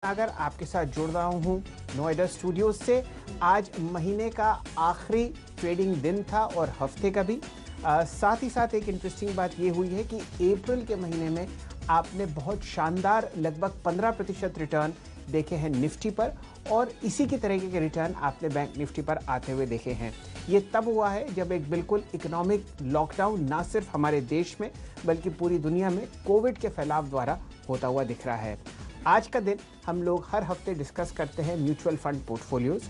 अगर आपके साथ जुड़ रहा हूं नोएडा स्टूडियोज से। आज महीने का आखिरी ट्रेडिंग दिन था और हफ्ते का भी। साथ ही साथ एक इंटरेस्टिंग बात ये हुई है कि अप्रैल के महीने में आपने बहुत शानदार लगभग 15% रिटर्न देखे हैं निफ्टी पर, और इसी की तरीके के रिटर्न आपने बैंक निफ्टी पर आते हुए देखे हैं। ये तब हुआ है जब एक बिल्कुल इकोनॉमिक लॉकडाउन ना सिर्फ हमारे देश में बल्कि पूरी दुनिया में कोविड के फैलाव द्वारा होता हुआ दिख रहा है। आज का दिन हम लोग हर हफ्ते डिस्कस करते हैं म्यूचुअल फंड पोर्टफोलियोज।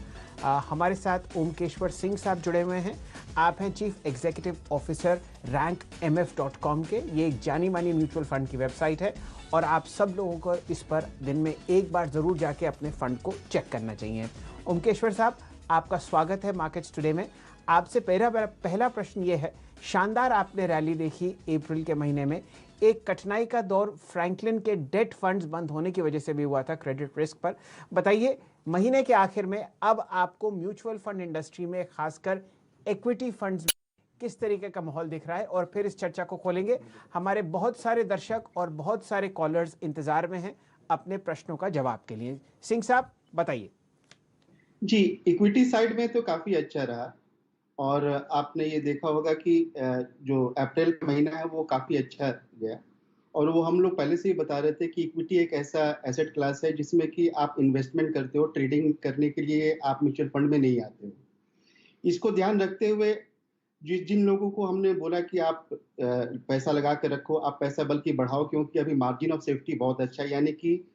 हमारे साथ ओमकेश्वर सिंह साहब जुड़े हुए हैं। आप हैं चीफ एग्जीक्यूटिव ऑफिसर rankmf.com के। ये एक जानी मानी म्यूचुअल फंड की वेबसाइट है और आप सब लोगों को इस पर दिन में एक बार ज़रूर जाके अपने फंड को चेक करना चाहिए। ओमकेश्वर साहब, आपका स्वागत है मार्केट्स टुडे में। आपसे पहला प्रश्न ये है, शानदार आपने रैली देखी अप्रैल के महीने में। एक कठिनाई का दौर फ्रैंकलिन के डेट फंड्स बंद होने की वजह से भी हुआ था क्रेडिट रिस्क पर। बताइए, महीने के आखिर में अब आपको म्यूचुअल फंड इंडस्ट्री में खासकर इक्विटी फंड्स में किस तरीके का माहौल दिख रहा है, और फिर इस चर्चा को खोलेंगे। हमारे बहुत सारे दर्शक और बहुत सारे कॉलर्स इंतजार में हैं अपने प्रश्नों का जवाब के लिए। सिंह साहब बताइए। जी, इक्विटी साइड में तो काफी अच्छा रहा और आपने ये देखा होगा कि जो अप्रैल का महीना है वो काफी अच्छा गया। और वो हम लोग पहले से ही बता रहे थे कि इक्विटी एक ऐसा एसेट क्लास है जिसमें कि आप इन्वेस्टमेंट करते हो, ट्रेडिंग करने के लिए आप म्यूचुअल फंड में नहीं आते हो। इसको ध्यान रखते हुए जिन लोगों को हमने बोला कि आप पैसा लगा के रखो, आप पैसा बल्कि बढ़ाओ, क्योंकि अभी मार्जिन ऑफ सेफ्टी बहुत अच्छा है, यानी कि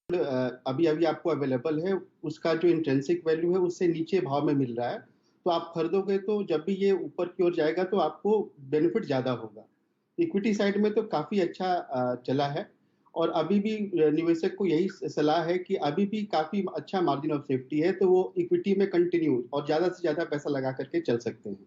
अभी अभी आपको अवेलेबल है उसका जो इंट्रिंसिक वैल्यू है उससे नीचे भाव में मिल रहा है, तो आप खरीदोगे तो जब भी ये ऊपर की ओर जाएगा तो आपको बेनिफिट ज्यादा होगा। इक्विटी साइड में तो काफी अच्छा चला है और अभी भी निवेशक को यही सलाह है कि अभी भी काफी अच्छा मार्जिन ऑफ सेफ्टी है, तो वो इक्विटी में कंटिन्यू और ज्यादा से ज्यादा पैसा लगा करके चल सकते हैं।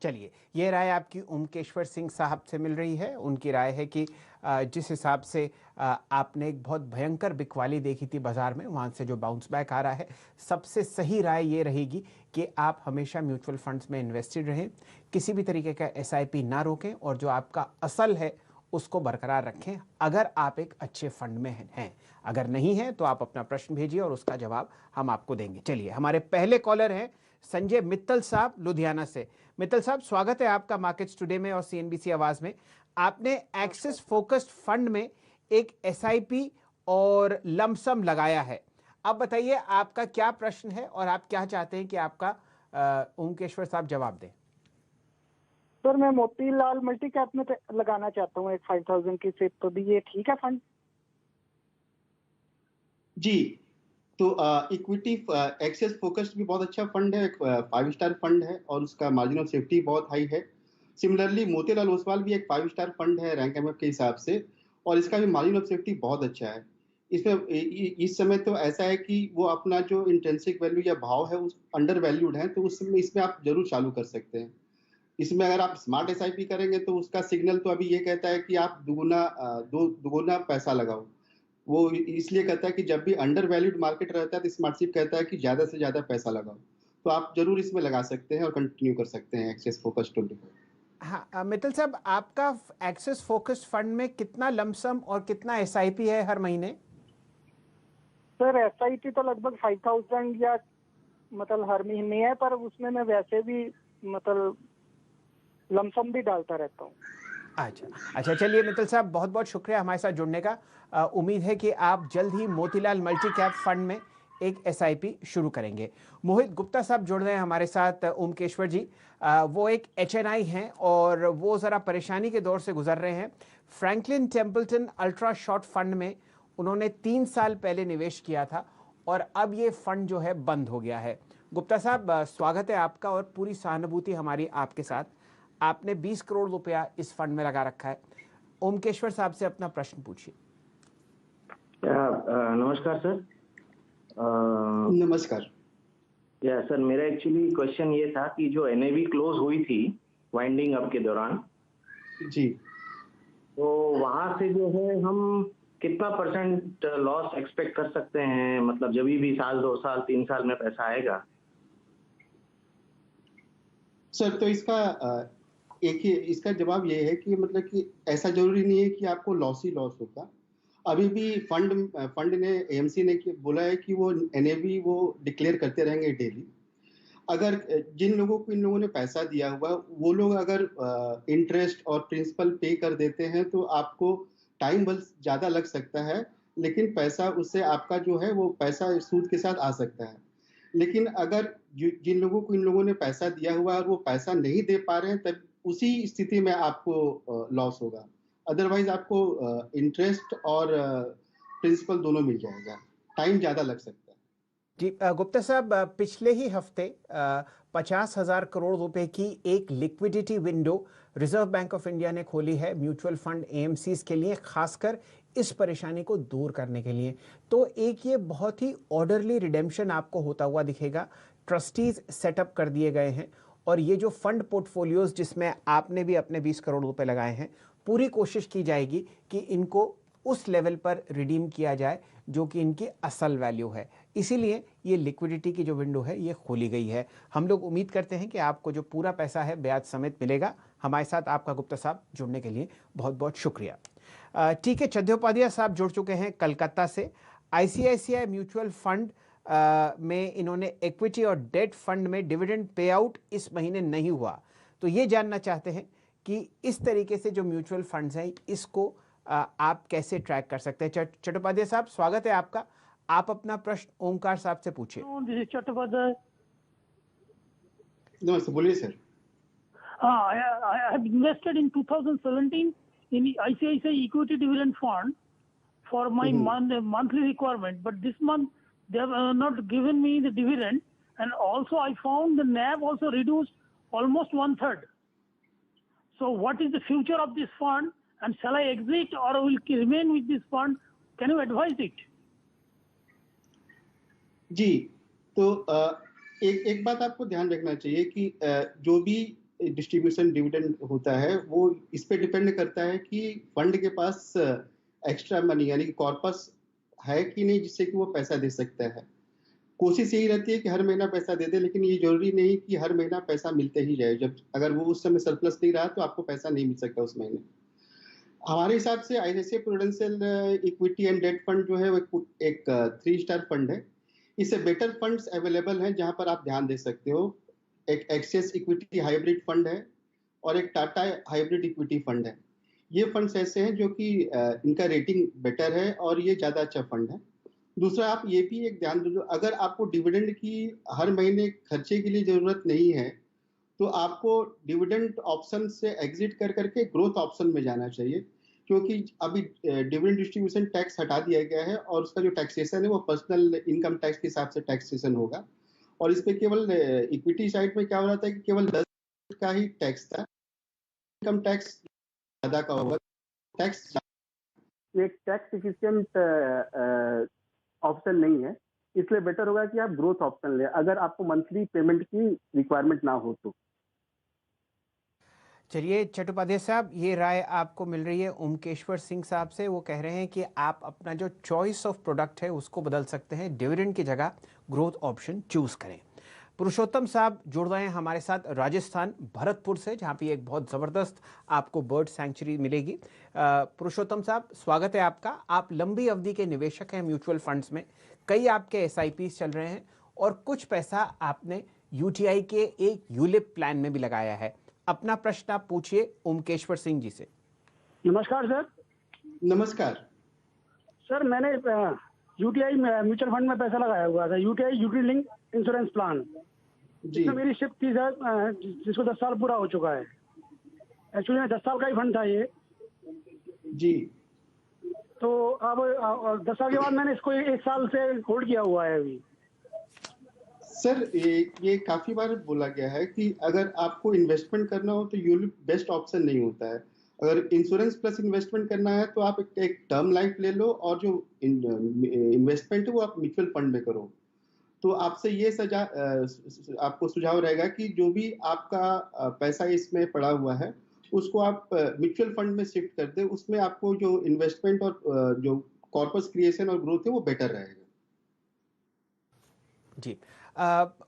चलिए, ये राय आपकी ओमकेश्वर सिंह साहब से मिल रही है। उनकी राय है कि जिस हिसाब से आपने एक बहुत भयंकर बिकवाली देखी थी बाजार में, वहाँ से जो बाउंस बैक आ रहा है, सबसे सही राय ये रहेगी कि आप हमेशा म्यूचुअल फंड्स में इन्वेस्टेड रहें, किसी भी तरीके का एसआईपी ना रोकें और जो आपका असल है उसको बरकरार रखें अगर आप एक अच्छे फंड में हैं। अगर नहीं है तो आप अपना प्रश्न भेजिए और उसका जवाब हम आपको देंगे। चलिए, हमारे पहले कॉलर हैं संजय मित्तल साहब लुधियाना से। मित्तल साहब, स्वागत है आपका मार्केट्स टुडे में और सीएनबीसी आवाज में। आपने एक्सिस फोकस्ड फंड में एक एसआईपी और लमसम लगाया है। अब बताइए आपका क्या प्रश्न है और आप क्या चाहते हैं कि आपका ओमकेश्वर साहब जवाब दें। सर, मैं मोतीलाल मल्टी कैप में लगाना चाहता हूँ एक 5000 की सिप, तो भी ये ठीक है फंड? जी, तो इक्विटी एक्सेस फोकस्ड भी बहुत अच्छा फंड है, 5 स्टार फंड है और उसका मार्जिन ऑफ सेफ्टी बहुत हाई है। सिमिलरली मोतीलाल ओसवाल भी एक 5 स्टार फंड है रैंक एमएफ के हिसाब से, और इसका भी मार्जिन ऑफ सेफ्टी बहुत अच्छा है। इसमें इस समय तो ऐसा है कि वो अपना जो इंट्रिंसिक वैल्यू या भाव है उस अंडर वैल्यूड है, तो उसमें इसमें आप जरूर चालू कर सकते हैं। इसमें अगर आप स्मार्ट एसआईपी करेंगे तो उसका सिग्नल तो अभी ये कहता है कि आप दुगुना पैसा लगाओ। वो इसलिए कहता है कि जब भी अंडर वैल्यूड मार्केट रहता है तो स्मार्टशिप कहता है कि ज्यादा से ज्यादा पैसा लगाओ। तो आप जरूर इसमें लगा सकते हैं और कंटिन्यू कर सकते हैं एक्सेस फोकस 24। हाँ मित्तल साहब, आपका एक्सिस फोकस्ड फंड में कितना लमसम और कितना एसआईपी है हर महीने? सर, एसआईपी तो लगभग 5000 या मतलब हर महीने है, पर उसमें मैं वैसे भी मतलब लमसम भी डालता रहता हूँ। अच्छा, चलिए मित्तल साहब, बहुत बहुत शुक्रिया हमारे साथ जुड़ने का। उम्मीद है कि आप जल्द ही मोतीलाल मल्टी कैप फंड में एक एसआईपी शुरू करेंगे। मोहित गुप्ता साहब जुड़ रहे हैं हमारे साथ। ओमकेश्वर जी, वो एक एचएनआई हैं और वो ज़रा परेशानी के दौर से गुजर रहे हैं। Franklin Templeton ultra short fund में उन्होंने 3 साल पहले निवेश किया था और अब ये फंड जो है बंद हो गया है। गुप्ता साहब, स्वागत है आपका और पूरी सहानुभूति हमारी आपके साथ। आपने 20 करोड़ रुपया इस फंड में लगा रखा है। ओमकेश्वर साहब से अपना प्रश्न पूछिए। नमस्कार सर। नमस्कार। या सर, मेरा एक्चुअली क्वेश्चन ये था कि जो एनएवी क्लोज हुई थी वाइंडिंग अप के दौरान, जी, तो वहां से जो है हम कितना परसेंट लॉस एक्सपेक्ट कर सकते हैं, मतलब जब भी साल 2 साल 3 साल में पैसा आएगा? सर तो इसका जवाब ये है कि मतलब कि ऐसा जरूरी नहीं है कि आपको लॉस ही लॉस होगा। अभी भी फंड ने एएमसी ने बोला है कि वो एनएवी वो डिक्लेयर करते रहेंगे डेली। अगर जिन लोगों को इन लोगों ने पैसा दिया हुआ वो लोग अगर इंटरेस्ट और प्रिंसिपल पे कर देते हैं तो आपको टाइम बल ज्यादा लग सकता है, लेकिन पैसा उससे आपका जो है वो पैसा सूद के साथ आ सकता है। लेकिन अगर जिन लोगों को इन लोगों ने पैसा दिया हुआ है और वो पैसा नहीं दे पा रहे हैं, तब उसी स्थिति में आपको लॉस होगा। अदरवाइज आपको इंटरेस्ट और प्रिंसिपल दोनों मिल जाएगा, टाइम ज्यादा लग सकता है। जी गुप्ता साहब, पिछले ही हफ्ते 50,000 करोड़ रुपए की एक liquidity window reserve bank of India ने खोली है म्यूचुअल फंड एएमसीज के लिए, खासकर इस परेशानी को दूर करने के लिए। तो एक ये बहुत ही ऑर्डरली रिडेम्पशन आपको होता हुआ दिखेगा, ट्रस्टीज सेटअप कर दिए गए हैं और ये जो फंड पोर्टफोलियोज जिसमें आपने भी अपने 20 करोड़ रुपए लगाए हैं, पूरी कोशिश की जाएगी कि इनको उस लेवल पर रिडीम किया जाए जो कि इनकी असल वैल्यू है। इसीलिए ये लिक्विडिटी की जो विंडो है ये खोली गई है। हम लोग उम्मीद करते हैं कि आपको जो पूरा पैसा है ब्याज समेत मिलेगा। हमारे साथ आपका गुप्ता साहब जुड़ने के लिए बहुत बहुत शुक्रिया। ठीक है, चट्टोपाध्याय साहब जुड़ चुके हैं कलकत्ता से। आईसीआईसीआई म्यूचुअल फंड में इन्होंने इक्विटी और डेट फंड में डिविडेंड पे आउट इस महीने नहीं हुआ, तो ये जानना चाहते हैं कि इस तरीके से जो म्यूचुअल फंड्स हैं इसको आप कैसे ट्रैक कर सकते हैं। चट्टोपाध्याय साहब, स्वागत है आपका। आप अपना प्रश्न ओमकार साहब से पूछिए। चट्टोपाध्याय, नमस्ते, बोलिए sir. I have invested in 2017 in ICICI Equity Dividend Fund for my monthly requirement, but this month they have not given me the dividend, and also I found the NAV also reduced almost 1/3. So what is the future of this fund, and shall I exit or will remain with this fund? Can you advise it? जी, तो एक बात आपको ध्यान रखना चाहिए कि जो भी डिस्ट्रीब्यूशन डिविडेंड होता है वो इस पे डिपेंड करता है कि फंड के पास एक्स्ट्रा मनी यानी कि कॉर्पस है कि नहीं जिससे कि वो पैसा दे सकता है। कोशिश यही रहती है कि हर महीना पैसा दे दे, लेकिन ये जरूरी नहीं कि हर महीना पैसा मिलते ही जाए। जब अगर वो उस समय सरप्लस नहीं रहा तो आपको पैसा नहीं मिल सकता उस महीने। हमारे हिसाब से ICICI prudential equity and debt fund जो है वो एक 3 स्टार फंड है। इससे बेटर फंड्स अवेलेबल हैं जहां पर आप ध्यान दे सकते हो। एक एक्सेस इक्विटी हाइब्रिड फंड है और एक टाटा हाइब्रिड इक्विटी फंड है। ये फंड्स ऐसे हैं जो कि इनका रेटिंग बेटर है और ये ज्यादा अच्छा फंड है। दूसरा, आप ये भी एक ध्यान दो, अगर आपको डिविडेंड की हर महीने खर्चे के लिए जरूरत नहीं है तो आपको डिविडेंड ऑप्शन से एग्जिट कर करके ग्रोथ ऑप्शन में जाना चाहिए, क्योंकि अभी डिविडेंड डिस्ट्रीब्यूशन टैक्स हटा दिया गया है और उसका जो टैक्सेशन है वो पर्सनल इनकम टैक्स के हिसाब से टैक्सेशन होगा। और इस पे केवल इक्विटी साइड में क्या हो रहा था कि केवल 10% का ही टैक्स था, इनकम टैक्स ज्यादा का होगा। टैक्स एक टैक्स इफिशिएंट ऑप्शन नहीं है, इसलिए बेटर होगा कि आप ग्रोथ ऑप्शन लें अगर आपको मंथली पेमेंट की रिक्वायरमेंट ना हो तो। चलिए चट्टोपाध्याय साहब, ये राय आपको मिल रही है ओमकेश्वर सिंह साहब से। वो कह रहे हैं कि आप अपना जो चॉइस ऑफ प्रोडक्ट है उसको बदल सकते हैं, डिविडेंड की जगह ग्रोथ ऑप्शन चूज करें। पुरुषोत्तम साहब जुड़ रहे हैं हमारे साथ राजस्थान भरतपुर से, जहाँ पे एक बहुत ज़बरदस्त आपको बर्ड सैंक्चुरी मिलेगी। पुरुषोत्तम साहब, स्वागत है आपका। आप लंबी अवधि के निवेशक हैं म्यूचुअल फंड्स में, कई आपके SIPs चल रहे हैं और कुछ पैसा आपने UTI के एक यूलिप प्लान में भी लगाया है। अपना प्रश्न आप पूछिए ओमकेश्वर सिंह जी से। नमस्कार सर। नमस्कार सर, मैंने UTI म्यूचुअल फंड में पैसा लगाया हुआ था, UTI UT link insurance plan. जिसमें मेरी शिफ्ट थी सर, जिसको 10 साल पूरा हो चुका है। एक्चुअली 10 साल का ही फंड था ये जी। तो अब 10 साल के बाद मैंने इसको 1 साल से होल्ड किया हुआ है अभी। सर, ये काफी बार बोला गया है कि अगर आपको इन्वेस्टमेंट करना हो तो यूलिप बेस्ट ऑप्शन नहीं होता है। अगर इंश्योरेंस प्लस इन्वेस्टमेंट करना है तो आप एक टर्म लाइफ ले लो और जो इन्वेस्टमेंट है वो आप म्यूचुअल फंड में करो। तो आपसे ये आपको सुझाव रहेगा कि जो भी आपका पैसा इसमें पड़ा हुआ है उसको आप म्यूचुअल फंड में शिफ्ट कर दे। उसमें आपको जो इन्वेस्टमेंट और जो कॉर्पस क्रिएशन और ग्रोथ है वो बेटर रहेगा। जी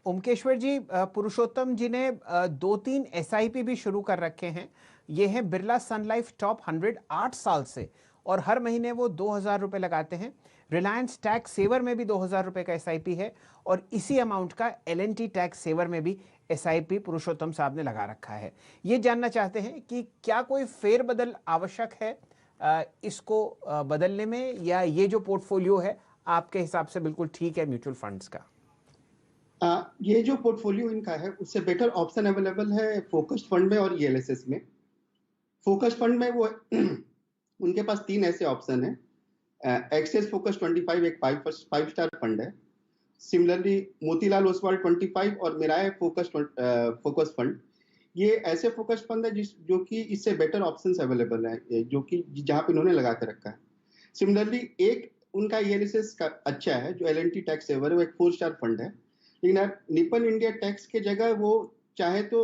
ओमकेश्वर जी, पुरुषोत्तम जी ने 2-3 SIP भी शुरू कर रखे हैं। ये हैं बिरला सन लाइफ टॉप 100 8 साल से, और हर महीने वो 2,000 रुपये लगाते हैं। रिलायंस टैक्स सेवर में भी 2,000 रुपये का SIP है और इसी अमाउंट का L&T टैक्स सेवर में भी SIP पुरुषोत्तम साहब ने लगा रखा है। ये जानना चाहते हैं कि क्या कोई फेरबदल आवश्यक है इसको बदलने में, या ये जो पोर्टफोलियो है आपके हिसाब से बिल्कुल ठीक है म्यूचुअल फंड्स का? ये जो पोर्टफोलियो इनका है उससे बेटर ऑप्शन अवेलेबल है फोकस्ड फंड में और ELSS में। फोकस्ड फंड में वो उनके पास 3 ऐसे ऑप्शन है। एक्सेस फोकस 25 एक 5 स्टार फंड है। सिमिलरली मोतीलाल ओसवाल 25 और मिराय फोकस फंड, ये ऐसे फोकस फंड है जो कि इससे बेटर ऑप्शंस अवेलेबल है, जो कि जहां पे इन्होंने लगा के रखा है। सिमिलरली एक उनका ELSS का अच्छा है जो L&T टैक्स सेवर है, वो एक 4 स्टार फंड है। लेकिन निपन इंडिया टैक्स के जगह वो चाहे तो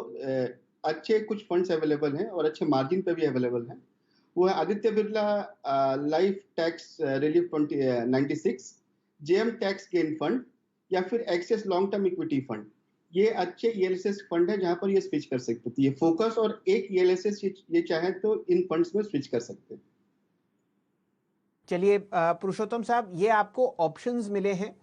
अच्छे कुछ फंड्स अवेलेबल हैं और अच्छे मार्जिन पे भी अवेलेबल हैं। वो है Aditya Birla life tax relief 96, JM tax gain fund या फिर Axis long term equity fund. ये अच्छे ELSS फंड है जहां पर ये स्विच कर सकते हैं। ये फोकस और एक ELSS ये चाहे तो इन फंड्स में स्विच कर सकते हैं। चलिए पुरुषोत्तम साहब, ये आपको ऑप्शंस मिले हैं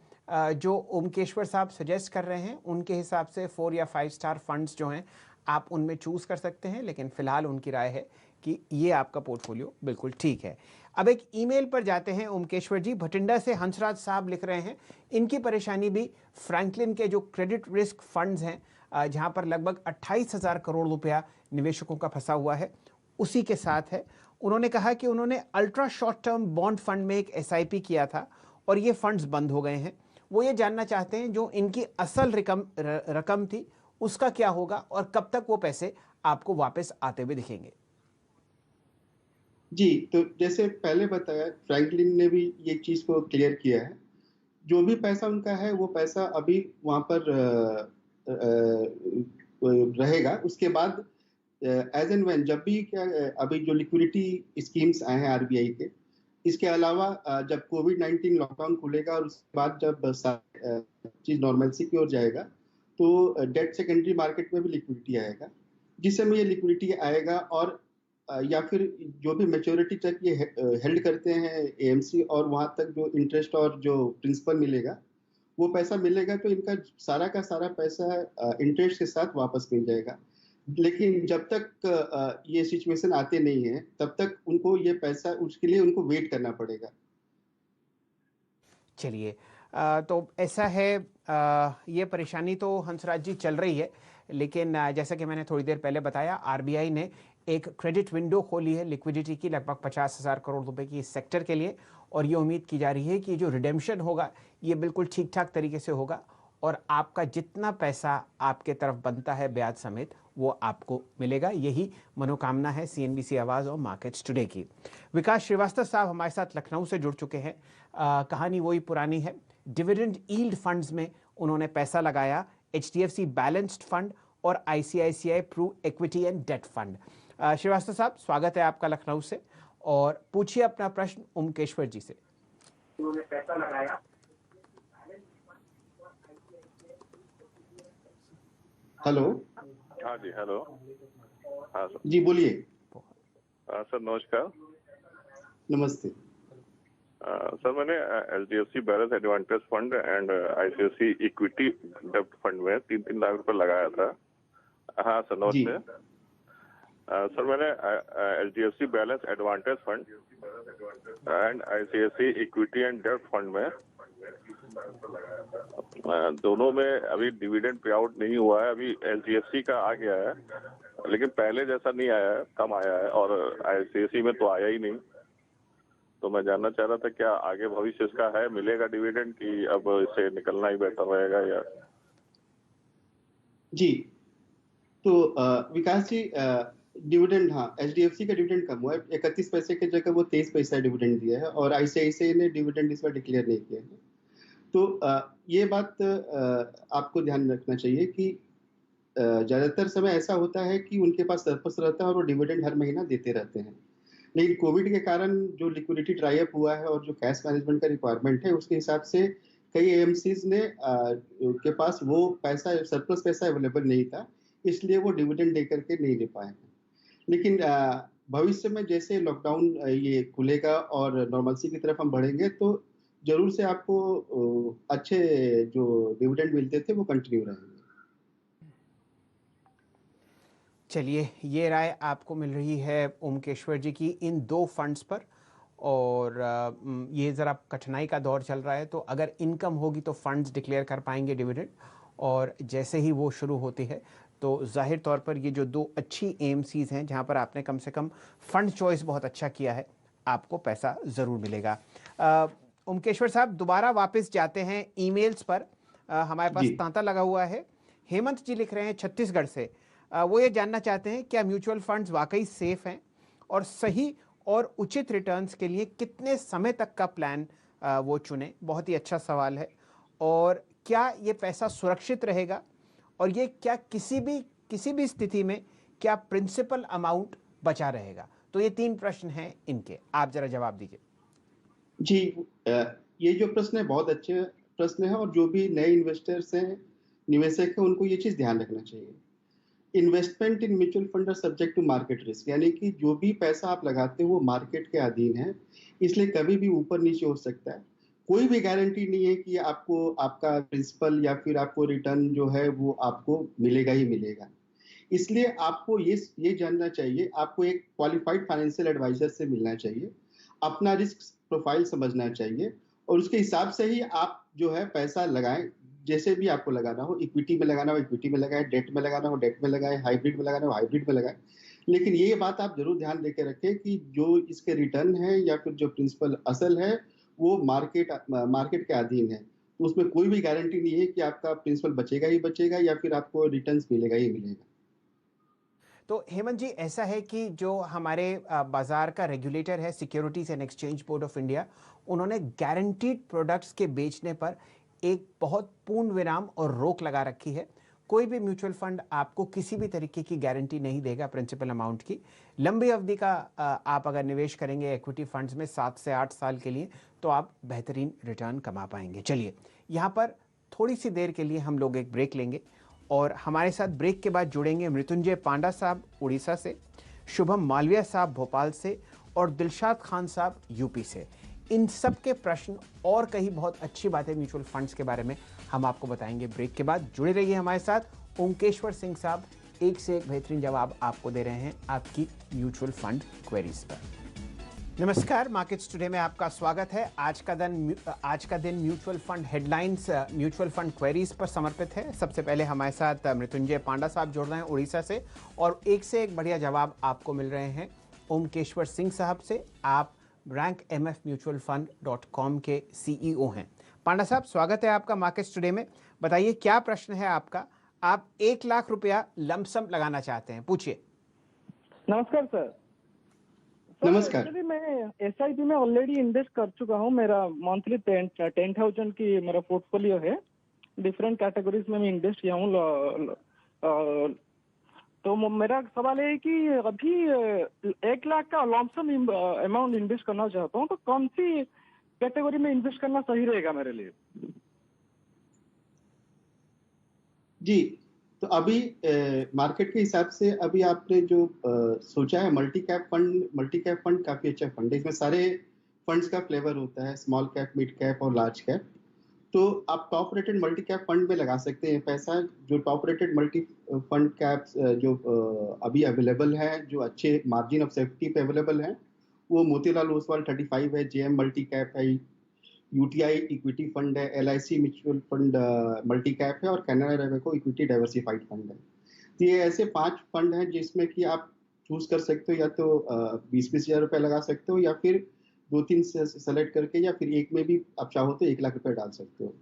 जो ओमकेश्वर साहब सजेस्ट कर रहे हैं। उनके हिसाब से 4 या 5 स्टार फंड्स जो हैं आप उनमें चूज कर सकते हैं, लेकिन फिलहाल उनकी राय है कि ये आपका पोर्टफोलियो बिल्कुल ठीक है। अब एक ईमेल पर जाते हैं। ओमकेश्वर जी भटिंडा से हंसराज साहब लिख रहे हैं, इनकी परेशानी भी फ्रैंकलिन के जो क्रेडिट रिस्क फंड्स हैं जहां पर लगभग 28,000 करोड़ रुपया निवेशकों का फंसा हुआ है, उसी के साथ है। उन्होंने कहा कि उन्होंने ultra short term bond fund में एक SIP किया था और ये फंड्स बंद हो गए हैं। वो ये जानना चाहते हैं जो इनकी असल रकम थी उसका क्या होगा और कब तक वो पैसे आपको वापस आते हुए दिखेंगे। जी, तो जैसे पहले बताया, फ्रैंकलिन ने भी ये चीज को क्लियर किया है। जो भी पैसा उनका है वो पैसा अभी वहां पर रहेगा। उसके बाद एज एंड व्हेन जब भी अभी जो लिक्विडिटी स्कीम्स आए हैं RBI के, इसके अलावा जब कोविड-19 लॉकडाउन खुलेगा और उसके बाद जब चीज नॉर्मलसी की ओर जाएगा तो डेट सेकेंडरी मार्केट में भी लिक्विडिटी आएगा। जिस समय ये लिक्विडिटी आएगा और या फिर जो भी मैच्योरिटी तक ये हेल्ड करते हैं AMC और वहां तक जो इंटरेस्ट और जो प्रिंसिपल मिलेगा वो पैसा मिलेगा, तो इनका सारा का सारा पैसा इंटरेस्ट के साथ वापस मिल जाएगा। लेकिन जब तक ये सिचुएशन आते नहीं है तब तक उनको ये पैसा, उसके लिए उनको वेट करना पड़ेगा। चलिए तो ऐसा है, ये परेशानी तो हंसराज जी चल रही है, लेकिन जैसा कि मैंने थोड़ी देर पहले बताया RBI ने एक क्रेडिट विंडो खोली है लिक्विडिटी की लगभग 50,000 करोड़ रुपए की इस सेक्टर के लिए, और ये उम्मीद की जा रही है कि जो रिडेम्पशन होगा ये बिल्कुल ठीक ठाक तरीके से होगा और आपका जितना पैसा आपके तरफ बनता है ब्याज समेत वो आपको मिलेगा। यही मनोकामना है CNBC आवाज़ और मार्केट्स टुडे की। विकास श्रीवास्तव साहब हमारे साथ लखनऊ से जुड़ चुके हैं। कहानी वही पुरानी है। डिविडेंड यील्ड फंड्स में उन्होंने पैसा लगाया, HDFC बैलेंस्ड फंड और ICICI pru equity and debt fund. Srivastava साहब स्वागत है आपका लखनऊ से, और पूछिए अपना प्रश्न ओमकेश्वर जी से। उन्होंने पैसा लगाया। हेलो। हाँ जी, हेलो। हाँ सर जी बोलिए। सर नमस्कार। नमस्ते। सर मैंने HDFC balance advantage fund and ICICI equity डेब्ट फंड में 3-3 लाख रुपए लगाया था। हाँ सर नमस्ते। सर मैंने HDFC balance advantage fund and ICICI equity and डेब्ट फंड में दोनों में अभी डिविडेंड पे आउट नहीं हुआ है। अभी HDFC का आ गया है, लेकिन पहले जैसा नहीं आया है, कम आया है, और ICICI में तो आया ही नहीं। तो मैं जानना चाह रहा था क्या आगे भविष्य इसका है, मिलेगा डिविडेंड, कि अब इसे निकलना ही बेहतर रहेगा या? जी, तो विकास जी डिविडेंड, हाँ HDFC का डिविडेंड कम हुआ है। 31 पैसे की जगह वो 23 पैसा डिविडेंड दिया है और ICICI ने डिविडेंड इस बार डिक्लेयर नहीं किया है। तो ये बात आपको ध्यान रखना चाहिए कि ज़्यादातर समय ऐसा होता है कि उनके पास सरप्लस रहता है और वो डिविडेंड हर महीना देते रहते हैं। लेकिन कोविड के कारण जो लिक्विडिटी ड्राई अप हुआ है और जो कैश मैनेजमेंट का रिक्वायरमेंट है उसके हिसाब से कई AMCs ने के पास वो पैसा, सरप्लस पैसा अवेलेबल नहीं था, इसलिए वो डिविडेंड दे करके नहीं ले पाए हैं। लेकिन भविष्य में जैसे लॉकडाउन ये खुलेगा और नॉर्मलसी की तरफ हम बढ़ेंगे तो जरूर से आपको अच्छे जो डिविडेंड मिलते थे वो कंटिन्यू रहेंगे। चलिए, ये राय आपको मिल रही है ओमकेश्वर जी की इन 2 फंड्स पर। और ये ज़रा कठिनाई का दौर चल रहा है, तो अगर इनकम होगी तो फंड्स डिक्लेयर कर पाएंगे डिविडेंड, और जैसे ही वो शुरू होती है तो जाहिर तौर पर ये जो 2 अच्छी एएमसीज हैं जहाँ पर आपने कम से कम फंड चॉइस बहुत अच्छा किया है, आपको पैसा ज़रूर मिलेगा। ओमकेश्वर साहब, दोबारा वापस जाते हैं ईमेल्स पर। हमारे पास तांता लगा हुआ है। हेमंत जी लिख रहे हैं छत्तीसगढ़ से। वो ये जानना चाहते हैं क्या म्यूचुअल फंड्स वाकई सेफ हैं और सही और उचित रिटर्न्स के लिए कितने समय तक का प्लान वो चुनें। बहुत ही अच्छा सवाल है। और क्या ये पैसा सुरक्षित रहेगा, और ये क्या किसी भी स्थिति में क्या प्रिंसिपल अमाउंट बचा रहेगा। तो ये 3 प्रश्न हैं इनके, आप जरा जवाब दीजिए। जी, ये जो प्रश्न है बहुत अच्छे प्रश्न है, और जो भी नए इन्वेस्टर्स हैं, निवेशक हैं, उनको ये चीज ध्यान रखना चाहिए। Investment in mutual fund are subject to market risk, यानी कि जो भी पैसा आप लगाते हो वो मार्केट के अधीन है, इसलिए कभी भी ऊपर नीचे हो सकता है। कोई भी गारंटी नहीं है कि आपको आपका प्रिंसिपल या फिर आपको रिटर्न जो है वो आपको मिलेगा ही मिलेगा। इसलिए आपको ये जानना चाहिए, आपको एक क्वालिफाइड फाइनेंशियल एडवाइजर से मिलना चाहिए, अपना रिस्क प्रोफाइल समझना चाहिए, और उसके हिसाब से ही आप जो है पैसा लगाएं। जैसे भी आपको लगाना हो, इक्विटी में लगाना हो इक्विटी में लगाएं, डेट में लगाना हो डेट में लगाएं, हाइब्रिड में लगाना हो हाइब्रिड में लगाएं। लेकिन ये बात आप जरूर ध्यान देके रखें कि जो इसके रिटर्न है या फिर जो प्रिंसिपल असल है वो मार्केट के अधीन है, तो उसमें कोई भी गारंटी नहीं है कि आपका प्रिंसिपल बचेगा ही बचेगा या फिर आपको रिटर्न्स मिलेगा ही मिलेगा। तो हेमंत जी, ऐसा है कि जो हमारे बाजार का रेगुलेटर है securities and exchange board of India, उन्होंने गारंटीड प्रोडक्ट्स के बेचने पर एक बहुत पूर्ण विराम और रोक लगा रखी है। कोई भी म्यूचुअल फंड आपको किसी भी तरीके की गारंटी नहीं देगा प्रिंसिपल अमाउंट की। लंबी अवधि का आप अगर निवेश करेंगे इक्विटी फंड्स में 7 से 8 साल के लिए, तो आप बेहतरीन रिटर्न कमा पाएंगे। चलिए, यहाँ पर थोड़ी सी देर के लिए हम लोग एक ब्रेक लेंगे, और हमारे साथ ब्रेक के बाद जुड़ेंगे मृत्युंजय पांडा साहब उड़ीसा से, शुभम मालविया साहब भोपाल से, और दिलशाद खान साहब यूपी से। इन सब के प्रश्न और कई बहुत अच्छी बातें म्यूचुअल फंड्स के बारे में हम आपको बताएंगे ब्रेक के बाद। जुड़े रहिए हमारे साथ। ओमकेश्वर सिंह साहब एक से एक बेहतरीन जवाब आपको दे रहे हैं आपकी म्यूचुअल फंड क्वेरीज पर। नमस्कार, मार्केट्स टुडे में आपका स्वागत है। आज का दिन mutual fund headlines, mutual fund queries पर समर्पित है। सबसे पहले हमारे साथ मृत्युंजय पांडा साहब जुड़ रहे हैं उड़ीसा से, और एक से एक बढ़िया जवाब आपको मिल रहे हैं ओमकेश्वर सिंह साहब से। आप rankmfmutualfund.com के CEO हैं। पांडा साहब, स्वागत है आपका मार्केट्स टुडे में। बताइए क्या प्रश्न है आपका। आप 1 लाख रुपया लमसम लगाना चाहते हैं, पूछिए। नमस्कार सर। नमस्कार। मैं SIP में ऑलरेडी इन्वेस्ट कर चुका हूँ। मेरा मंथली 10,000 की मेरा पोर्टफोलियो है। डिफरेंट कैटेगरीज में मैं इन्वेस्ट किया हूँ। तो मेरा सवाल है कि अभी 1 लाख का लमसम अमाउंट इन्वेस्ट करना चाहता हूँ, तो कौन सी कैटेगरी में इन्वेस्ट करना सही रहेगा मेरे लिए? जी, तो अभी मार्केट के हिसाब से अभी आपने जो सोचा है मल्टी कैप फंड काफी अच्छा फंड है। इसमें सारे फंड्स का फ्लेवर होता है, स्मॉल कैप, मिड कैप और लार्ज कैप। तो आप top rated multi cap fund में लगा सकते हैं पैसा। जो top rated multi fund caps जो अभी अवेलेबल है, जो अच्छे मार्जिन ऑफ सेफ्टी पे अवेलेबल है, वो मोतीलाल ओसवाल 35 है, JM मल्टी कैप है, UTI इक्विटी फंड है, LIC mutual fund multi cap है, और कैनरा रेवेको इक्विटी डाइवर्सिफाइड फंड है। तो ये ऐसे 5 फंड हैं जिसमें कि आप चूज कर सकते हो, या तो 20-20 हजार रुपए लगा सकते हो, या फिर 2-3 से सेलेक्ट करके, या फिर एक में भी आप चाहो तो 1 लाख रुपए डाल सकते हो।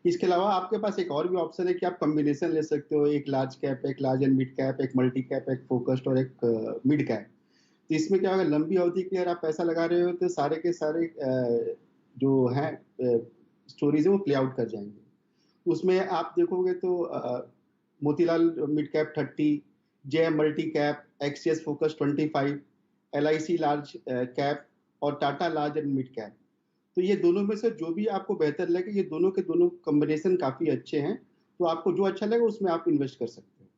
इसके अलावा आपके पास एक और भी ऑप्शन है कि आप कॉम्बिनेशन ले सकते हो, एक लार्ज कैप, एक लार्ज एंड मिड कैप, एक मल्टी कैप, एक फोकस्ड और एक मिड कैप। तो इसमें क्या होगा, लंबी अवधि के लिए अगर आप पैसा लगा रहे हो तो सारे के सारे जो है स्टोरीज है वो प्ले आउट कर जाएंगे। उसमें आप देखोगे तो Motilal mid cap 30, JM multi cap, XS focus 25, LIC large cap और Tata large and mid cap. तो ये दोनों में से जो भी आपको बेहतर लगे, ये दोनों के दोनों कॉम्बिनेशन काफी अच्छे हैं, तो आपको जो अच्छा लगे उसमें आप इन्वेस्ट कर सकते हैं।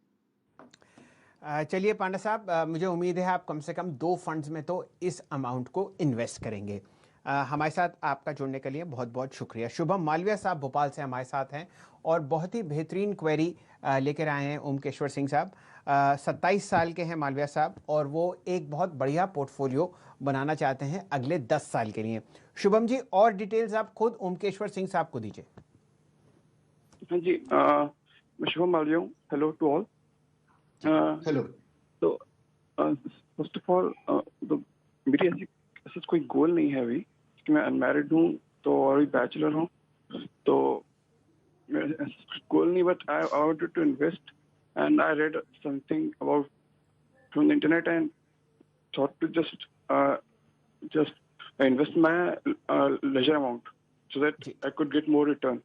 चलिए पांडा साहब, मुझे उम्मीद है आप कम से कम 2 फंड्स में तो इस अमाउंट को इन्वेस्ट करेंगे। हमारे साथ आपका जुड़ने के लिए बहुत बहुत शुक्रिया। शुभम मालविया साहब भोपाल से हमारे साथ हैं और बहुत ही बेहतरीन क्वेरी लेकर आए हैं ओमकेश्वर सिंह साहब। 27 साल के हैं मालविया साहब और वो एक बहुत बढ़िया पोर्टफोलियो बनाना चाहते हैं अगले 10 साल के लिए। शुभम जी, और डिटेल्स आप खुद ओमकेश्वर सिंह साहब को दीजिए। हाँ जी, मैं शुभम मालविया हूँ। Hello to all. हेलो। तो फर्स्ट ऑफ ऑल मेरी ऐसा कोई गोल नहीं है अभी कि मैं अनमैरिड हूँ तो और बैचलर हूँ, तो मेरा गोल नहीं, but I wanted to invest and I read something about from the internet and thought to just invest my larger amount so that I could get more return.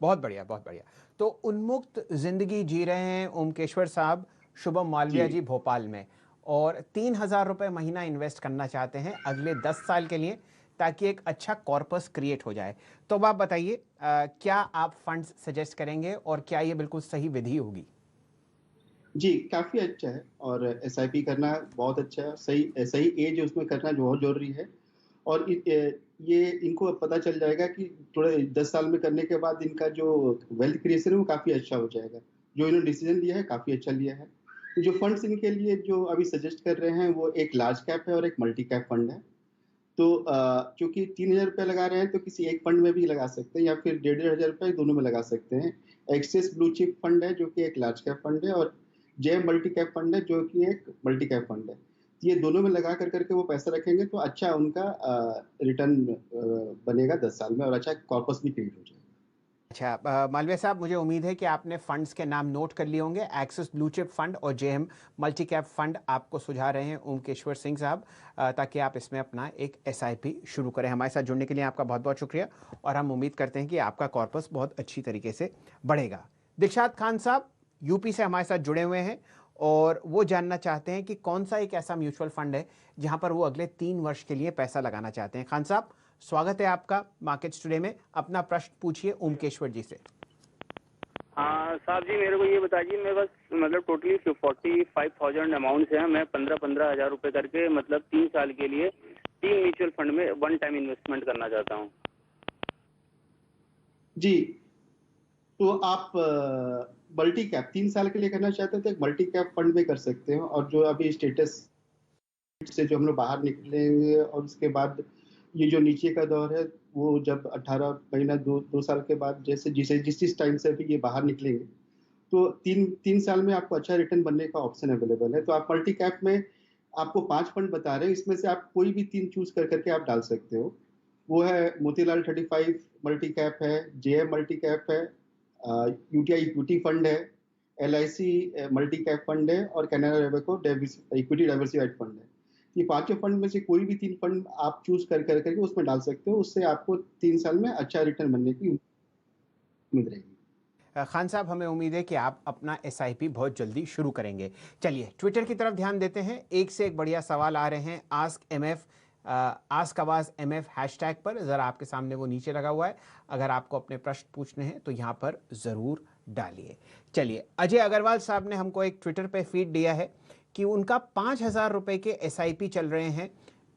बहुत बढ़िया, बहुत बढ़िया। तो उन्मुक्त जिंदगी जी रहे हैं ओमकेश्वर साहब शुभम मालविया जी भोपाल में, और 3,000 रुपये महीना इन्वेस्ट करना चाहते हैं अगले 10 साल के लिए ताकि एक अच्छा कॉर्पस क्रिएट हो जाए। तो अब आप बताइए, क्या आप फंड्स सजेस्ट करेंगे और क्या ये बिल्कुल सही विधि होगी? जी, काफी अच्छा है और एसआईपी करना बहुत अच्छा है। सही एज उसमें करना जो बहुत जरूरी है। और ये इनको पता चल जाएगा कि थोड़े 10 साल में करने के बाद इनका जो वेल्थ क्रिएशन है वो काफी अच्छा हो जाएगा। जो इन्होंने डिसीजन लिया है काफी अच्छा लिया है। तो जो फंड्स इनके लिए जो अभी सजेस्ट कर रहे हैं वो एक लार्ज कैप है और एक मल्टी कैप फंड है। तो चूंकि 3,000 रुपये लगा रहे हैं तो किसी एक फंड में भी लगा सकते हैं या फिर 1,500 रुपये दोनों में लगा सकते हैं। एक्सेस ब्लू चिप फंड है जो कि एक लार्ज कैप फंड है, और जे मल्टी कैप फंड है जो कि एक मल्टी कैप फंड है। ये दोनों में लगा करके वो पैसा रखेंगे तो अच्छा उनका रिटर्न बनेगा 10 साल में और अच्छा कॉर्पस भी क्रिएट हो जाएगा। अच्छा मालविया साहब, मुझे उम्मीद है कि आपने फंड्स के नाम नोट कर लिए होंगे। एक्सिस ब्लू चिप फंड और जेएम मल्टी कैप फंड आपको सुझा रहे हैं ओमकेश्वर सिंह साहब, ताकि आप इसमें अपना एक एसआईपी शुरू करें। हमारे साथ जुड़ने के लिए आपका बहुत बहुत शुक्रिया और हम उम्मीद करते हैं कि आपका कॉर्पस बहुत अच्छी तरीके से बढ़ेगा। दिलशाद खान साहब यूपी से हमारे साथ जुड़े हुए हैं और वो जानना चाहते हैं कि कौन सा एक ऐसा म्यूचुअल फंड है जहां पर वो अगले 3 वर्ष के लिए पैसा लगाना चाहते हैं। खान साहब, स्वागत है आपका मार्केट्स टुडे में। अपना प्रश्न पूछिए ओमकेश्वर जी से। हाँ साहब जी, मेरे को ये बताइए, मेरे पास मतलब टोटली 45,000 अमाउंट है। मैं 15-15 हजार रुपए करके मतलब 3 साल के लिए 3 म्यूचुअल फंड में वन टाइम इन्वेस्टमेंट करना चाहता हूँ। जी, तो आप मल्टी कैप 3 साल के लिए करना चाहते हैं तो एक मल्टी कैप फंड में कर सकते हैं। और जो अभी स्टेटस से जो हम लोग बाहर निकलेंगे और उसके बाद ये जो नीचे का दौर है वो जब 18 महीना 2 साल के बाद जिस टाइम से भी ये बाहर निकलेंगे तो 3 साल में आपको अच्छा रिटर्न बनने का ऑप्शन अवेलेबल है। तो आप मल्टी कैप में आपको 5 फंड बता रहे हैं, इसमें से आप कोई भी 3 चूज करके आप डाल सकते हो। वो है मोतीलाल 35 मल्टी कैप है, जेएम मल्टी कैप है, यूटीआई इक्विटी फंड है, LIC मल्टी कैप फंड है और Canara Robeco equity diversified fund है। ये 5 फंड में से कोई भी 3 फंड आप चूज करके उसमें डाल सकते हो। उससे आपको 3 साल में अच्छा रिटर्न बनने की उम्मीद रहेगी। खान साहब, हमें उम्मीद है कि आप अपना एसआईपी बहुत जल्दी शुरू करेंगे। चलिए ट्विटर की तरफ ध्यान देते हैं। एक से एक बढ़िया सवाल आ रहे हैं आस्क आवाज MF हैशटैग पर। ज़रा आपके सामने वो नीचे लगा हुआ है, अगर आपको अपने प्रश्न पूछने हैं तो यहाँ पर ज़रूर डालिए। चलिए, अजय अग्रवाल साहब ने हमको एक ट्विटर पे फीड दिया है कि उनका 5,000 रुपये के एसआईपी चल रहे हैं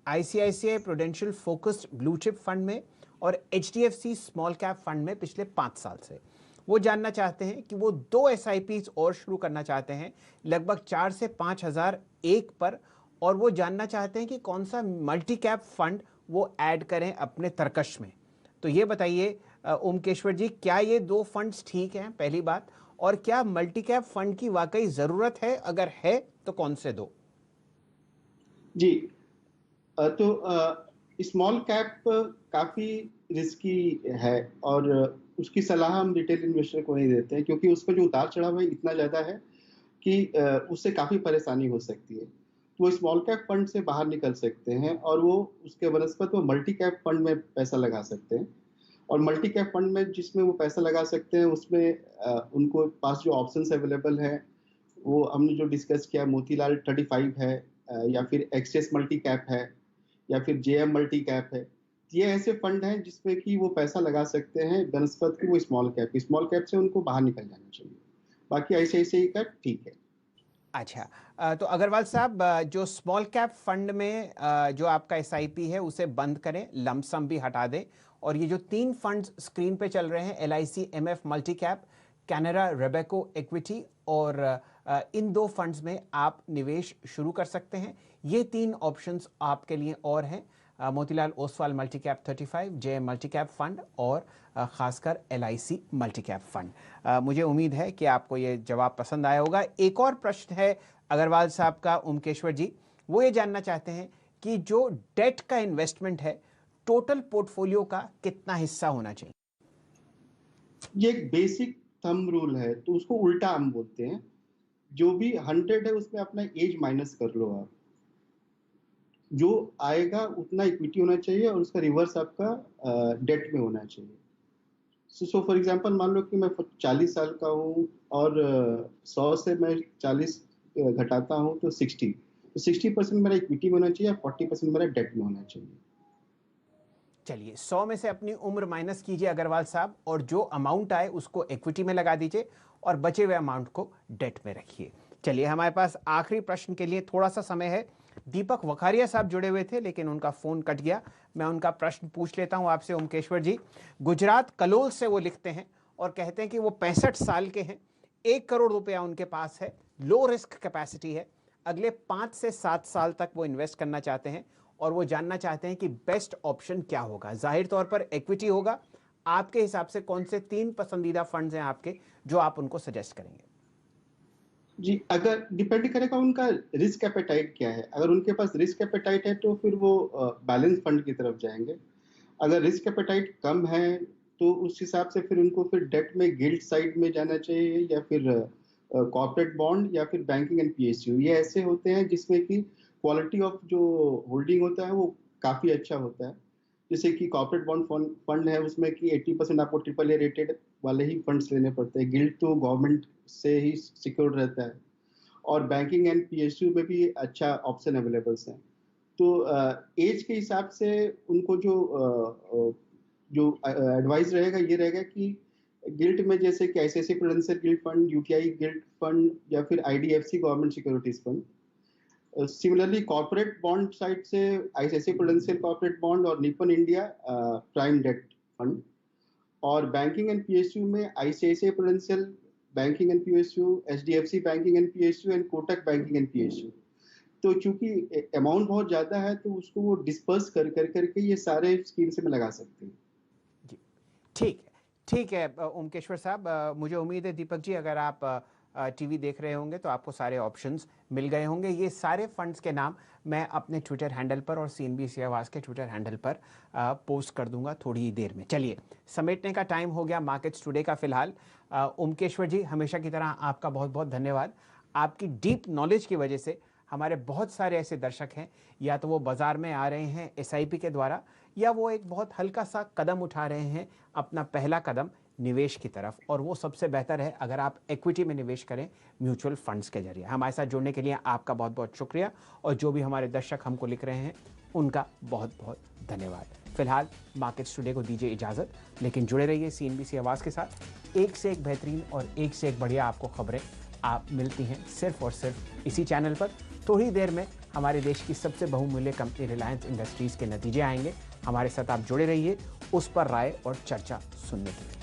ICICI prudential focused blue chip fund में और HDFC स्मॉल कैप फंड में पिछले 5 साल से। वो जानना चाहते हैं कि वो 2 SIPs और शुरू करना चाहते हैं लगभग 4 से 5,000 एक पर, और वो जानना चाहते हैं कि कौन सा मल्टी कैप फंड वो ऐड करें अपने तरकश में। तो ये बताइए ओमकेश्वर जी, क्या ये 2 फंड्स ठीक हैं पहली बात, और क्या मल्टी कैप फंड की वाकई ज़रूरत है? अगर है तो कौन से 2? जी, तो स्मॉल कैप काफ़ी रिस्की है और उसकी सलाह हम रिटेल इन्वेस्टर को नहीं देते हैं क्योंकि उस पर जो उतार चढ़ाव है इतना ज़्यादा है कि उससे काफ़ी परेशानी हो सकती है। तो वो स्मॉल कैप फंड से बाहर निकल सकते हैं और वो उसके बनस्पत वो मल्टी कैप फंड में पैसा लगा सकते हैं। और मल्टी कैप फंड में जिसमें वो पैसा लगा सकते हैं उसमें उनको पास जो ऑप्शंस अवेलेबल हैं वो हमने जो डिस्कस किया, मोतीलाल 35 है या फिर एक्सेस मल्टी कैप है या फिर जेएम मल्टी कैप है। ये ऐसे फंड हैं जिसमें कि वो पैसा लगा सकते हैं बनस्पत की वो स्मॉल कैप से उनको बाहर निकल जाना चाहिए। बाकी ICICI का ठीक है। अच्छा, तो अग्रवाल साहब, जो स्मॉल कैप फंड में जो आपका SIP है उसे बंद करें, लमसम भी हटा दें, और ये जो 3 फंड्स स्क्रीन पे चल रहे हैं, LIC MF multi cap, Canara Robeco equity, और इन 2 फंड्स में आप निवेश शुरू कर सकते हैं। ये 3 ऑप्शंस आपके लिए और हैं, Motilal Oswal multi cap 35, JM multi cap fund, और खासकर LIC मल्टी कैप फंड। मुझे उम्मीद है कि आपको ये जवाब पसंद आया होगा। एक और प्रश्न है अग्रवाल साहब का, ओमकेश्वर जी, वो ये जानना चाहते हैं कि जो डेट का इन्वेस्टमेंट है, टोटल पोर्टफोलियो का कितना हिस्सा होना चाहिए? ये एक बेसिक थंब रूल है, तो उसको उल्टा हम बोलते हैं। जो भी 100 है उसमें अपना एज माइनस कर लो आप, जो आएगा उतना इक्विटी होना चाहिए और उसका रिवर्स आपका डेट में होना चाहिए। सो फॉर एग्जांपल, मान लो कि मैं 40 साल का हूँ और 100 से मैं 40 घटाता हूँ तो 60, तो 60% मेरा इक्विटी में होना चाहिए, 40% मेरा डेट में होना चाहिए। चलिए, 100 में से अपनी उम्र माइनस कीजिए अग्रवाल साहब, और जो अमाउंट आए उसको इक्विटी में लगा दीजिए और बचे हुए अमाउंट को डेट में रखिए। चलिए, हमारे पास आखिरी प्रश्न के लिए थोड़ा सा समय है। दीपक वखारिया साहब जुड़े हुए थे लेकिन उनका फोन कट गया। मैं उनका प्रश्न पूछ लेता हूं आपसे, ओमकेश्वर जी। गुजरात कलोल से वो लिखते हैं और कहते हैं कि वो 65 साल के हैं, 1 करोड़ रुपया उनके पास है, लो रिस्क कैपेसिटी है, अगले 5 से 7 साल तक वो इन्वेस्ट करना चाहते हैं और वो जानना चाहते हैं कि बेस्ट ऑप्शन क्या होगा। जाहिर तौर पर इक्विटी होगा। आपके हिसाब से कौन से 3 पसंदीदा फंड्स हैं आपके जो आप उनको सजेस्ट करेंगे? जी, अगर डिपेंड करेगा उनका रिस्क एपेटाइट क्या है। अगर उनके पास रिस्क एपेटाइट है तो फिर वो बैलेंस फंड की तरफ जाएंगे। अगर रिस्क एपेटाइट कम है तो उस हिसाब से फिर उनको फिर डेट में गिल्ड साइड में जाना चाहिए, या फिर कॉर्पोरेट बॉन्ड, या फिर बैंकिंग एंड PSU। ये ऐसे होते हैं जिसमें कि क्वालिटी ऑफ जो होल्डिंग होता है वो काफ़ी अच्छा होता है। जैसे कि कॉर्पोरेट बॉन्ड फंड है, उसमें कि 80% आपको AAA रेटेड वाले ही फंड्स लेने पड़ते हैं। गिल्ड तो गवर्नमेंट से ही सिक्योर्ड रहता है, और बैंकिंग एंड PSU में भी अच्छा ऑप्शन अवेलेबल्स हैं। तो एज के हिसाब से उनको जो एडवाइस रहेगा ये रहेगा कि गिल्ड में जैसे कि ICICI prudential gilt fund, UTI gilt fund, या फिर IDFC government securities fund. Similarly corporate bond side से ICICI प्रूडेंशियल कॉर्पोरेट बॉन्ड और Nippon India prime debt fund, और बैंकिंग एंड PSU में ICICI prudential banking and PSU, HDFC banking and PSU and Kotak banking and PSU। तो चूंकि amount बहुत ज्यादा है तो उसको वो डिस्पर्स करके ये सारे स्कीम से में लगा सकते हैं। जी, ठीक है ओमकेश्वर साहब, मुझे उम्मीद है दीपक जी, अगर आप टीवी देख रहे होंगे तो आपको सारे ऑप्शंस मिल गए होंगे। ये सारे फंड्स के नाम मैं अपने ट्विटर हैंडल पर और CNBC आवाज़ के ट्विटर हैंडल पर पोस्ट कर दूंगा थोड़ी ही देर में। चलिए, समेटने का टाइम हो गया मार्केट्स टुडे का फिलहाल। ओमकेश्वर जी, हमेशा की तरह आपका बहुत बहुत धन्यवाद। आपकी डीप नॉलेज की वजह से हमारे बहुत सारे ऐसे दर्शक हैं, या तो वो बाज़ार में आ रहे हैं SIP के द्वारा, या वो एक बहुत हल्का सा कदम उठा रहे हैं, अपना पहला कदम निवेश की तरफ, और वो सबसे बेहतर है अगर आप इक्विटी में निवेश करें म्यूचुअल फंड्स के जरिए। हमारे साथ जुड़ने के लिए आपका बहुत बहुत शुक्रिया, और जो भी हमारे दर्शक हमको लिख रहे हैं उनका बहुत बहुत धन्यवाद। फिलहाल मार्केट्स टुडे को दीजिए इजाज़त, लेकिन जुड़े रहिए CNBC आवाज़ के साथ। एक से एक बेहतरीन और एक से एक बढ़िया आपको खबरें आप मिलती हैं सिर्फ और सिर्फ इसी चैनल पर। थोड़ी देर में हमारे देश की सबसे बहुमूल्य कंपनी रिलायंस इंडस्ट्रीज़ के नतीजे आएंगे। हमारे साथ आप जुड़े रहिए उस पर राय और चर्चा सुनने के लिए।